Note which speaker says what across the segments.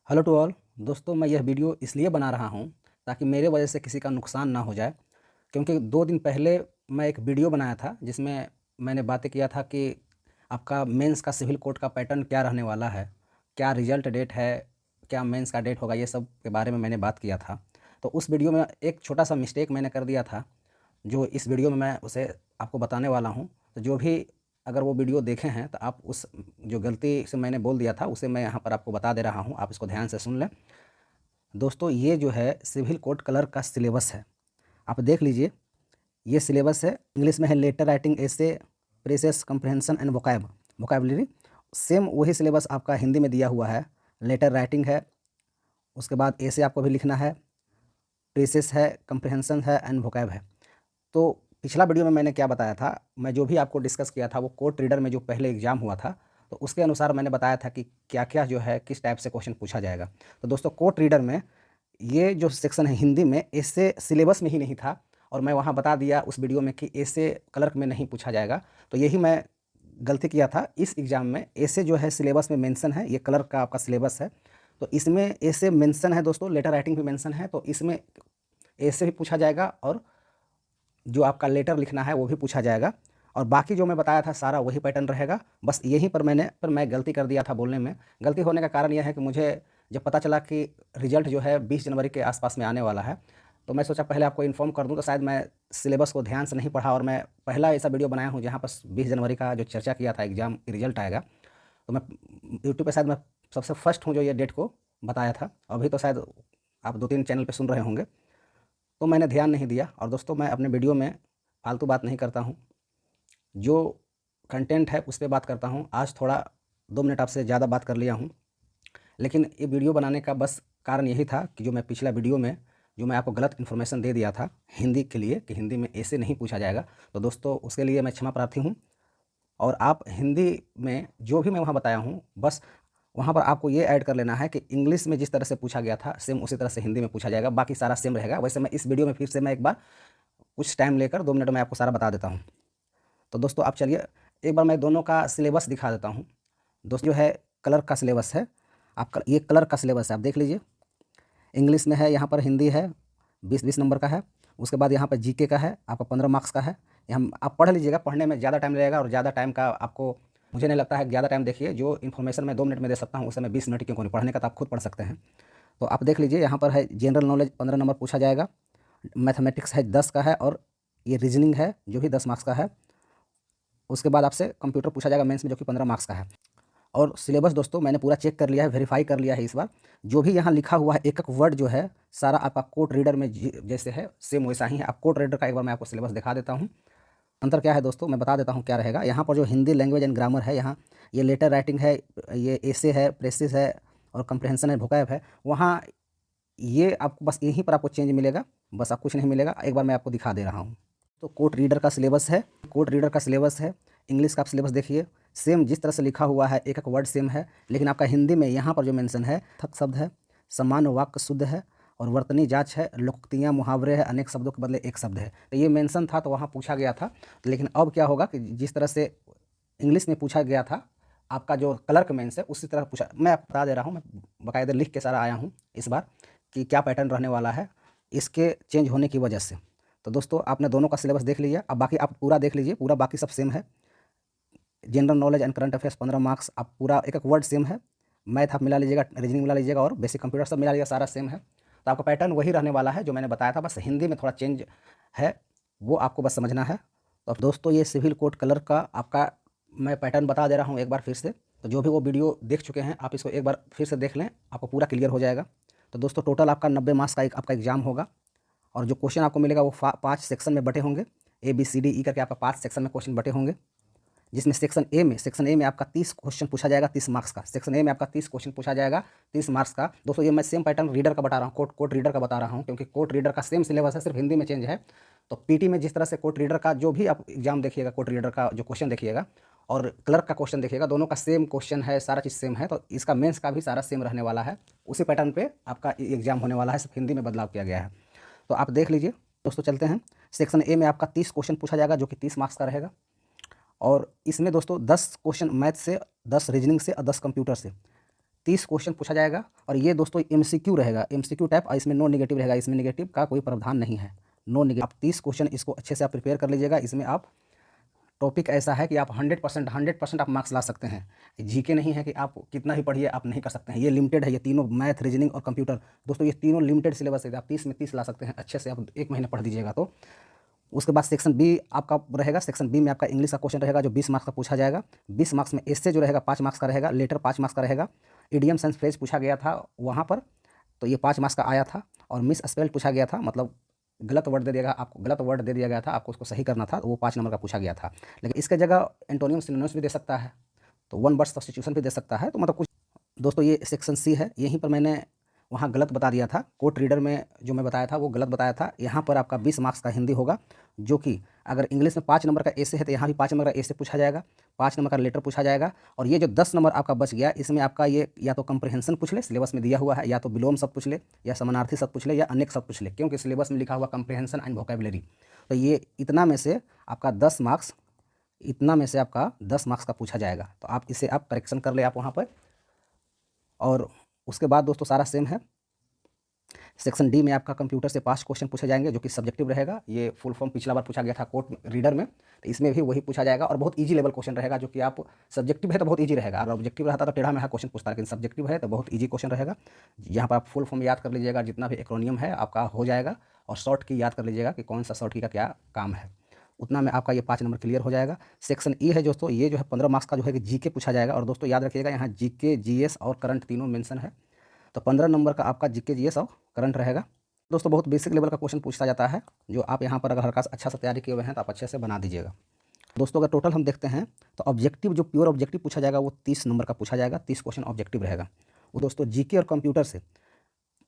Speaker 1: Hello to all. दोस्तों, मैं यह वीडियो इसलिए बना रहा हूँ ताकि मेरे वजह से किसी का नुकसान ना हो जाए। क्योंकि 2 दिन पहले मैं एक वीडियो बनाया था जिसमें मैंने बातें किया था कि आपका मेंस का सिविल कोड का पैटर्न क्या रहने वाला है, क्या रिजल्ट डेट है, क्या मेंस का डेट होगा, ये सब के बारे में मैंने बात किया था। तो उस वीडियो में एक छोटा-सा मिस्टेक मैंने कर दिया था, जो इस वीडियो में मैं उसे आपको बताने वाला हूँ। तो जो भी अगर वो वीडियो देखे हैं तो आप उस जो गलती से मैंने बोल दिया था उसे मैं यहाँ पर आपको बता दे रहा हूँ, आप इसको ध्यान से सुन लें। दोस्तों, ये जो है सिविल कोड कलर का सिलेबस है, आप देख लीजिए। ये सिलेबस है, इंग्लिश में है letter writing, essay, precis, comprehension and vocabulary. Same वही सिलेबस आपका हिंदी में दिया हुआ है। लेटर राइटिंग है, उसके बाद एसे आपको भी लिखना है, प्रेसेस है, कम्प्रहेंशन है एंड वोकैब है। तो पिछला वीडियो में मैंने क्या बताया था, मैं जो भी आपको डिस्कस किया था वो कोर्ट रीडर में जो पहले एग्ज़ाम हुआ था, तो उसके अनुसार मैंने बताया था कि क्या-क्या जो है किस टाइप से क्वेश्चन पूछा जाएगा। तो दोस्तों, कोर्ट रीडर में ये जो सेक्शन है हिंदी में, ऐसे सिलेबस में ही नहीं था और मैं वहाँ बता दिया उस वीडियो में कि ऐसे क्लर्क में नहीं पूछा जाएगा। तो यही मैं गलती किया था। इस एग्ज़ाम में ऐसे जो है सिलेबस में मेंशन है, ये क्लर्क का आपका सिलेबस है। तो इसमें ऐसे मेंशन है दोस्तों, लेटर राइटिंग भी मेंशन है, तो इसमें ऐसे भी पूछा जाएगा और जो आपका लेटर लिखना है वो भी पूछा जाएगा। और बाकी जो मैं बताया था सारा वही पैटर्न रहेगा। बस यहीं पर मैं गलती कर दिया था बोलने में। गलती होने का कारण यह है कि मुझे जब पता चला कि रिज़ल्ट जो है 20 जनवरी के आस-पास में आने वाला है, तो मैं सोचा पहले आपको इन्फॉर्म कर दूँ, तो शायद मैं सिलेबस को ध्यान से नहीं पढ़ा और मैं पहला ऐसा वीडियो बनाया हूँ जहाँ पर 20 जनवरी का जो चर्चा किया था एग्ज़ाम रिज़ल्ट आएगा। तो मैं यूट्यूब पे शायद मैं सबसे फर्स्ट हूँ जो ये डेट को बताया था। अभी तो शायद आप 2-3 चैनल पे सुन रहे होंगे। तो मैंने ध्यान नहीं दिया। और दोस्तों, मैं अपने वीडियो में फालतू बात नहीं करता हूँ, जो कंटेंट है उस पे बात करता हूँ। आज थोड़ा 2 मिनट आपसे ज़्यादा बात कर लिया हूँ, लेकिन ये वीडियो बनाने का बस कारण यही था कि जो मैं पिछला वीडियो में जो मैं आपको गलत इन्फॉर्मेशन दे दिया था हिंदी के लिए कि हिंदी में ऐसे नहीं पूछा जाएगा, तो दोस्तों उसके लिए मैं क्षमा प्रार्थी हूँ। और आप हिंदी में जो भी मैं वहाँ बताया हूँ, बस वहाँ पर आपको ये ऐड कर लेना है कि इंग्लिश में जिस तरह से पूछा गया था सेम उसी तरह से हिंदी में पूछा जाएगा, बाकी सारा सेम रहेगा। वैसे मैं इस वीडियो में फिर से मैं एक बार कुछ टाइम लेकर 2 मिनट में आपको सारा बता देता हूँ। तो दोस्तों, आप चलिए एक बार मैं दोनों का सिलेबस दिखा देता हूँ। दोस्तों, जो है कलर का सिलेबस है, आपका ये कलर का सिलेबस है, आप देख लीजिए। इंग्लिश में है, यहाँ पर हिंदी है, 20-20 नंबर का है। उसके बाद यहाँ पर जीके का है, आपका 15 मार्क्स का है। यहाँ आप पढ़ लीजिएगा, पढ़ने में ज़्यादा टाइम लगेगा और ज़्यादा टाइम का आपको मुझे नहीं लगता है ज़्यादा टाइम देखिए। जो इन्फॉर्मेशन मैं 2 मिनट में दे सकता हूँ उसे मैं 20 मिनट क्यों नहीं, पढ़ने का तो आप खुद पढ़ सकते हैं। तो आप देख लीजिए, यहाँ पर है जनरल नॉलेज 15 नंबर पूछा जाएगा, मैथमेटिक्स है 10 का है और ये रीजनिंग है जो भी 10 मार्क्स का है। उसके बाद आपसे कंप्यूटर पूछा जाएगा मेंस में, जो कि 15 मार्क्स का है। और सिलेबस दोस्तों मैंने पूरा चेक कर लिया है, वेरीफाई कर लिया है इस बार। जो भी यहाँ लिखा हुआ है एक-एक वर्ड जो है सारा आपका कोर्ट रीडर में जैसे है सेम वैसा ही है। आप कोर्ट रीडर का एक बार मैं आपको सिलेबस दिखा देता हूँ। अंतर क्या है दोस्तों, मैं बता देता हूँ क्या रहेगा। यहाँ पर जो हिंदी लैंग्वेज एंड ग्रामर है, यहाँ ये लेटर राइटिंग है, ये एसे है, प्रेसिस है और कंप्रहेंशन है, वोकैब है। वहाँ ये आपको बस यहीं पर आपको चेंज मिलेगा, बस आप कुछ नहीं मिलेगा। एक बार मैं आपको दिखा दे रहा हूँ। तो कोर्ट रीडर का सिलेबस है, कोर्ट रीडर का सिलेबस है। इंग्लिश का आप सिलेबस देखिए, सेम जिस तरह से लिखा हुआ है एक-एक वर्ड सेम है, लेकिन आपका हिंदी में यहाँ पर जो मेंशन है थक शब्द है, सामान्य वाक्य शुद्ध है और वर्तनी जाँच है, लोकोक्तियाँ, मुहावरे हैं, अनेक शब्दों के बदले एक शब्द है। तो ये मेंशन था तो वहाँ पूछा गया था। लेकिन अब क्या होगा कि जिस तरह से इंग्लिश में पूछा गया था, आपका जो क्लर्क मेंस है उसी तरह पूछा। मैं आपको बता दे रहा हूँ, मैं बाकायदा लिख के सारा आया हूँ इस बार कि क्या पैटर्न रहने वाला है इसके चेंज होने की वजह से। तो दोस्तों, आपने दोनों का सिलेबस देख लिया, अब बाकी आप पूरा देख लीजिए, पूरा बाकी सब सेम है। General knowledge and current affairs 15 marks, आप पूरा एक-एक वर्ड सेम है। मैथ आप मिला लीजिएगा, रीजनिंग मिला लीजिएगा और बेसिक कंप्यूटर सब मिला लीजिएगा, सारा सेम है। तो आपका पैटर्न वही रहने वाला है जो मैंने बताया था, बस हिंदी में थोड़ा चेंज है, वो आपको बस समझना है। तो अब दोस्तों, ये सिविल कोड कलर का आपका मैं पैटर्न बता दे रहा हूँ एक बार फिर से। तो जो भी वो वीडियो देख चुके हैं आप इसको एक बार फिर से देख लें, आपको पूरा क्लियर हो जाएगा। तो दोस्तों, टोटल आपका 90 मार्क्स का एक आपका एग्ज़ाम होगा और जो क्वेश्चन आपको मिलेगा वो 5 सेक्शन में बँटे होंगे। ए, बी, सी, डी, ई करके आपका 5 सेक्शन में क्वेश्चन बँटे होंगे, जिसमें सेक्शन ए में आपका 30 क्वेश्चन पूछा जाएगा, 30 मार्क्स का। सेक्शन ए में आपका 30 क्वेश्चन पूछा जाएगा, 30 मार्क्स का। दोस्तों, ये मैं सेम पैटर्न रीडर का बता रहा हूँ, कोर्ट रीडर का बता रहा हूँ, क्योंकि कोर्ट रीडर का सेम सिलेबस है, सिर्फ हिंदी में चेंज है। तो पीटी में जिस तरह से कोर्ट रीडर का जो भी आप एग्जाम देखिएगा, कोर्ट रीडर का जो क्वेश्चन देखिएगा और क्लर्क का क्वेश्चन देखिएगा, दोनों का सेम क्वेश्चन है, सारा चीज़ सेम है। तो इसका मेंस का भी सारा सेम रहने वाला है, उसी पैटर्न पे आपका एग्जाम होने वाला है, सिर्फ हिंदी में बदलाव किया गया है। तो आप देख लीजिए दोस्तों, चलते हैं। सेक्शन ए में आपका 30 क्वेश्चन पूछा जाएगा, जो कि 30 मार्क्स का रहेगा। और इसमें दोस्तों 10 क्वेश्चन मैथ से, 10 रीजनिंग से और 10 कंप्यूटर से, 30 क्वेश्चन पूछा जाएगा और ये दोस्तों एमसीक्यू रहेगा, एमसीक्यू टाइप, और इसमें नो नेगेटिव रहेगा, इसमें नेगेटिव का कोई प्रावधान नहीं है, नो नेगेटिव। आप 30 क्वेश्चन इसको अच्छे से आप प्रिपेयर कर लीजिएगा। इसमें आप टॉपिक ऐसा है कि आप 100% आप मार्क्स ला सकते हैं। जीके नहीं है कि आप कितना ही पढ़िए आप नहीं कर सकते हैं, ये लिमिटेड है। ये तीनों मैथ, रीजनिंग और कंप्यूटर दोस्तों ये तीनों लिमिटेड सिलेबस है। आप 30 में 30 ला सकते हैं अच्छे से, आप 1 महीना पढ़ दीजिएगा तो। उसके बाद सेक्शन बी आपका रहेगा। सेक्शन बी में आपका इंग्लिश का क्वेश्चन रहेगा जो 20 मार्क्स का पूछा जाएगा। 20 मार्क्स में एस्से जो रहेगा 5 मार्क्स का रहेगा, लेटर 5 मार्क्स का रहेगा, इडियम सेंस फ्रेज पूछा गया था वहाँ पर, तो ये 5 मार्क्स का आया था। और मिस स्पेल्ड पूछा गया था, मतलब गलत वर्ड दे दिया गया आपको, गलत वर्ड दे दिया गया था आपको, उसको सही करना था, वो 5 नंबर का पूछा गया था। लेकिन इसके जगह एंटोनियम सिनोनिम्स भी दे सकता है, तो वन वर्ड सब्स्टिट्यूशन भी दे सकता है, तो मतलब कुछ। दोस्तों ये सेक्शन सी है, यहीं पर मैंने वहाँ गलत बता दिया था, कोर्ट रीडर में जो मैं बताया था वो गलत बताया था। यहाँ पर आपका 20 मार्क्स का हिंदी होगा, जो कि अगर इंग्लिश में 5 नंबर का एसे है तो यहाँ भी 5 नंबर का एसे पूछा जाएगा, 5 नंबर का लेटर पूछा जाएगा। और ये जो 10 नंबर आपका बच गया, इसमें आपका ये या तो कंप्रहेंशन पूछ ले, सिलेबस में दिया हुआ है, या तो विलोम शब्द पूछ ले, या समानार्थी शब्द पूछ ले, या अनेक शब्द पूछ ले, क्योंकि सिलेबस में लिखा हुआ कंप्रहेंशन एंड वोकैबुलरी। तो ये इतना में से आपका 10 मार्क्स, इतना में से आपका 10 मार्क्स का पूछा जाएगा। तो आप इसे आप करेक्शन कर ले आप वहाँ पर। और उसके बाद दोस्तों सारा सेम है। सेक्शन डी में आपका कंप्यूटर से 5 क्वेश्चन पूछे जाएंगे जो कि सब्जेक्टिव रहेगा। ये फुल फॉर्म पिछला बार पूछा गया था कोर्ट रीडर में, तो इसमें भी वही पूछा जाएगा। और बहुत इजी लेवल क्वेश्चन रहेगा, जो कि आप सब्जेक्टिव है तो बहुत इजी रहेगा, और ऑब्जेक्टिव रहता तो टेढ़ा मेढ़ा क्वेश्चन पूछता, लेकिन सब्जेक्टिव है तो बहुत इजी क्वेश्चन रहेगा। यहाँ पर आप फुल फॉर्म याद कर लीजिएगा, जितना भी एक्रोनियम है आपका हो जाएगा, और शॉर्ट की याद कर लीजिएगा कि कौन सा शॉर्ट की का क्या काम है। उतना में आपका ये 5 नंबर क्लियर हो जाएगा। सेक्शन ई है दोस्तों, ये जो है 15 मार्क्स का जो है कि जीके पूछा जाएगा। और दोस्तों याद रखिएगा यहाँ जीके, जीएस और करंट तीनों मेंशन है, तो 15 नंबर का आपका जीके, जीएस और करंट रहेगा। दोस्तों बहुत बेसिक लेवल का क्वेश्चन पूछा जाता है, जो आप यहाँ पर अगर हल्का अच्छा सा तैयारी किए हुए हैं तो आप अच्छे से बना दीजिएगा। दोस्तों अगर टोटल हम देखते हैं तो ऑब्जेक्टिव, जो प्योर ऑब्जेक्टिव पूछा जाएगा वो 30 नंबर का पूछा जाएगा, 30 क्वेश्चन ऑब्जेक्टिव रहेगा वो दोस्तों। जीके और कंप्यूटर से,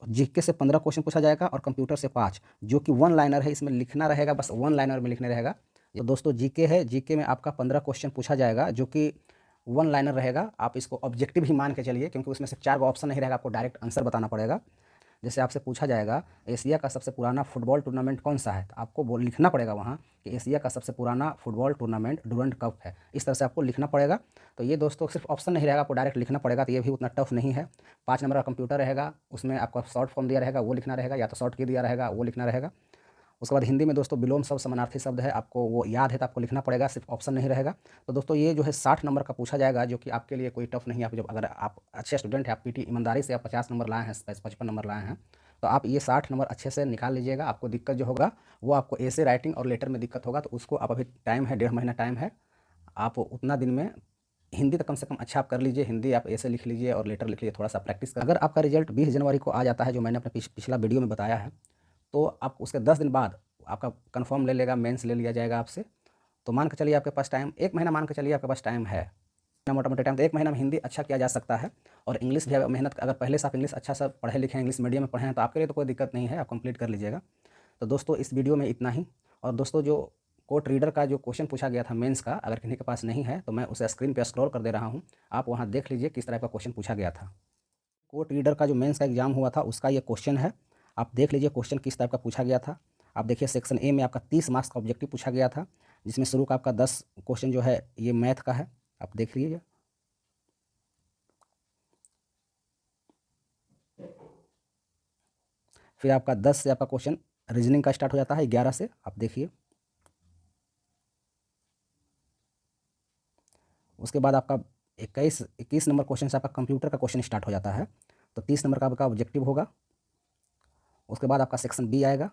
Speaker 1: जीके से 15 क्वेश्चन पूछा जाएगा और कंप्यूटर से 5, जो कि 1 लाइनर है, इसमें लिखना रहेगा, बस 1 लाइनर में लिखने रहेगा। तो दोस्तों जीके है, जीके में आपका 15 क्वेश्चन पूछा जाएगा जो कि 1 लाइनर रहेगा। आप इसको ऑब्जेक्टिव ही मान के चलिए, क्योंकि उसमें से 4 का ऑप्शन नहीं रहेगा, आपको डायरेक्ट आंसर बताना पड़ेगा। जैसे आपसे पूछा जाएगा एशिया का सबसे पुराना फुटबॉल टूर्नामेंट कौन सा है, तो आपको लिखना पड़ेगा वहाँ कि एशिया का सबसे पुराना फुटबॉल टूर्नामेंट डुरंड कप है, इस तरह से आपको लिखना पड़ेगा। तो ये दोस्तों सिर्फ ऑप्शन नहीं रहेगा, आपको डायरेक्ट लिखना पड़ेगा, तो ये भी उतना टफ नहीं है। 5 नंबर का कंप्यूटर रहेगा, उसमें आपका शॉर्ट फॉर्म दिया रहेगा वो लिखना रहेगा, या तो शॉर्ट की दिया रहेगा वो लिखना रहेगा। उसके बाद हिंदी में दोस्तों विलोम शब्द, समानार्थी शब्द है, आपको वो याद है तो आपको लिखना पड़ेगा, सिर्फ ऑप्शन नहीं रहेगा। तो दोस्तों ये जो है 60 नंबर का पूछा जाएगा, जो कि आपके लिए कोई टफ नहीं है। आप जब अगर आप अच्छे स्टूडेंट हैं, आप पीटी ईमानदारी से आप 50 नंबर लाए हैं, 55 नंबर लाए हैं, तो आप ये 60 नंबर अच्छे से निकाल लीजिएगा। आपको दिक्कत जो होगा वो आपको ऐसे राइटिंग और लेटर में दिक्कत होगा, तो उसको आप अभी टाइम है, 1.5 महीना टाइम है, आप उतना दिन में हिंदी तो कम से कम अच्छा आप कर लीजिए। हिंदी आप ऐसे लिख लीजिए और लेटर लिख लीजिए, थोड़ा सा प्रैक्टिस कर। अगर आपका रिजल्ट 20 जनवरी को आ जाता है, जो मैंने अपने पिछला वीडियो में बताया है, तो आप उसके 10 दिन बाद आपका कंफर्म ले लेगा, मेंस ले लिया जाएगा आपसे। तो मान के चलिए आपके पास टाइम 1 महीना, मान के चलिए आपके पास टाइम है, मोटा मोटा टाइम, तो 1 महीना में हिंदी अच्छा किया जा सकता है। और इंग्लिश भी मेहनत, अगर पहले से आप इंग्लिश अच्छा सा पढ़े लिखे हैं, इंग्लिश मीडियम में पढ़े हैं, तो आपके लिए तो कोई दिक्कत नहीं है, आप कंप्लीट कर लीजिएगा। तो दोस्तों इस वीडियो में इतना ही। और दोस्तों जो कोर्ट रीडर का जो क्वेश्चन पूछा गया था मेंस का, अगर किसी के पास नहीं है तो मैं उसे स्क्रीन पे स्क्रॉल कर दे रहा हूँ, आप वहाँ देख लीजिए किस तरह का क्वेश्चन पूछा गया था। कोर्ट रीडर का जो मेंस का एग्जाम हुआ था उसका ये क्वेश्चन है, आप देख लीजिए क्वेश्चन किस टाइप का पूछा गया था। आप देखिए सेक्शन ए में आपका 30 मार्क्स का ऑब्जेक्टिव पूछा गया था, जिसमें शुरू का आपका 10 क्वेश्चन जो है ये मैथ का है, आप देख लीजिए। फिर आपका 10 से आपका क्वेश्चन रीजनिंग का स्टार्ट हो जाता है, 11 से, आप देखिए। उसके बाद आपका 21 नंबर क्वेश्चन से आपका कंप्यूटर का क्वेश्चन स्टार्ट हो जाता है, तो 30 नंबर का आपका ऑब्जेक्टिव होगा। उसके बाद आपका सेक्शन बी आएगा।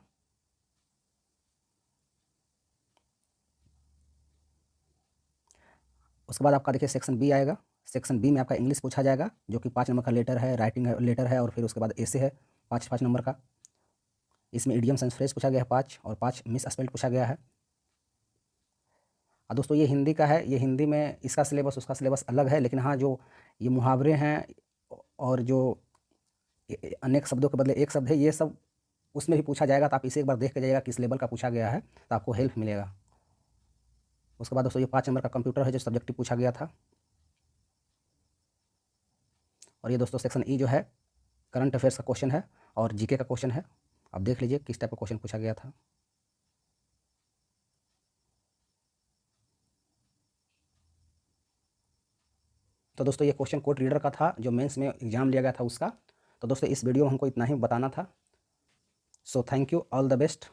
Speaker 1: उसके बाद आपका देखिए सेक्शन बी आएगा। सेक्शन बी में आपका इंग्लिश पूछा जाएगा, जो कि 5 नंबर का लेटर है, राइटिंग है, लेटर है, और फिर उसके बाद ऐसे है 5 नंबर का। इसमें इडियम सेंस फ्रेज पूछा गया है 5, और 5 मिस स्पेल्ड पूछा गया है। और दोस्तों ये हिंदी का है, ये हिंदी में इसका सिलेबस उसका सिलेबस अलग है, लेकिन हाँ जो ये मुहावरे हैं और जो अनेक शब्दों के बदले एक शब्द है, ये सब उसमें भी पूछा जाएगा। तो आप इसे एक बार देख के जाइएगा किस लेवल का पूछा गया है, तो आपको हेल्प मिलेगा। उसके बाद दोस्तों ये 5 नंबर का कंप्यूटर है जो सब्जेक्टिव पूछा गया था। और ये दोस्तों सेक्शन ई जो है करंट अफेयर्स का क्वेश्चन है और जीके का क्वेश्चन है, आप देख लीजिए किस टाइप का क्वेश्चन पूछा गया था। तो दोस्तों ये क्वेश्चन कोड रीडर का था, जो मेंस में एग्ज़ाम लिया गया था उसका। तो दोस्तों इस वीडियो में हमको इतना ही बताना था। So thank you, all the best.